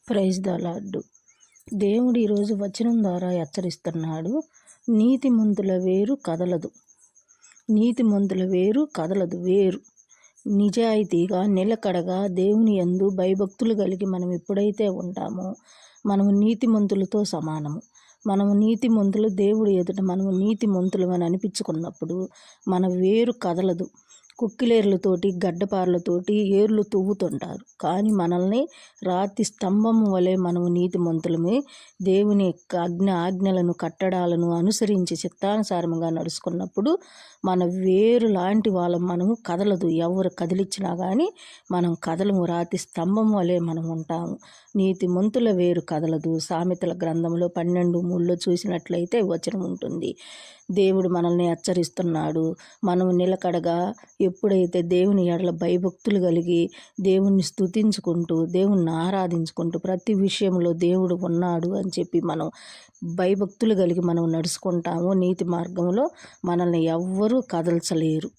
Praise the lord. దేవుడు ఈరోజు వచనం ద్వారా హెచ్చరిస్తున్నాడు. నీతిమంతుల వేరు కదలదు. నీతిమంతుల వేరు కదలదు. వేరు నిజాయితీగా నిలకడగా దేవుని యందు భయభక్తులు కలిగి మనం ఎప్పుడైతే ఉంటామో మనము నీతిమంతులతో సమానము. మనము నీతిమంతులు, దేవుడి ఎదుట మనము నీతిమంతులు అని అనిపించుకున్నప్పుడు మన వేరు కదలదు. కుక్కిలేర్లతోటి గడ్డపారలతోటి ఏర్లు తవ్వుతుంటారు, కానీ మనల్ని రాతి స్తంభం వలె మనము నీతిమంతులమే. దేవుని ఆజ్ఞలను కట్టడాలను అనుసరించి చిత్తానుసారంగా నడుచుకున్నప్పుడు మన వేరు లాంటి వాళ్ళం మనము కదలదు. ఎవరు కదిలిచ్చినా కానీ మనం కదలము. రాతి స్తంభం వలె మనం ఉంటాము. నీతిమంతుల వేరు కదలదు. సామెతల గ్రంథంలో 12:3 చూసినట్లయితే వచనం ఉంటుంది. దేవుడు మనల్ని హెచ్చరిస్తున్నాడు. మనము నిలకడగా ఎప్పుడైతే దేవుని ఎడల భయభక్తులు కలిగి దేవుణ్ణి స్తుతించుకుంటూ దేవుణ్ణి ఆరాధించుకుంటూ ప్రతి విషయంలో దేవుడు ఉన్నాడు అని చెప్పి మనం భయభక్తులు కలిగి మనం నడుచుకుంటాము. నీతి మార్గంలో మనల్ని ఎవ్వరూ కదల్చలేరు.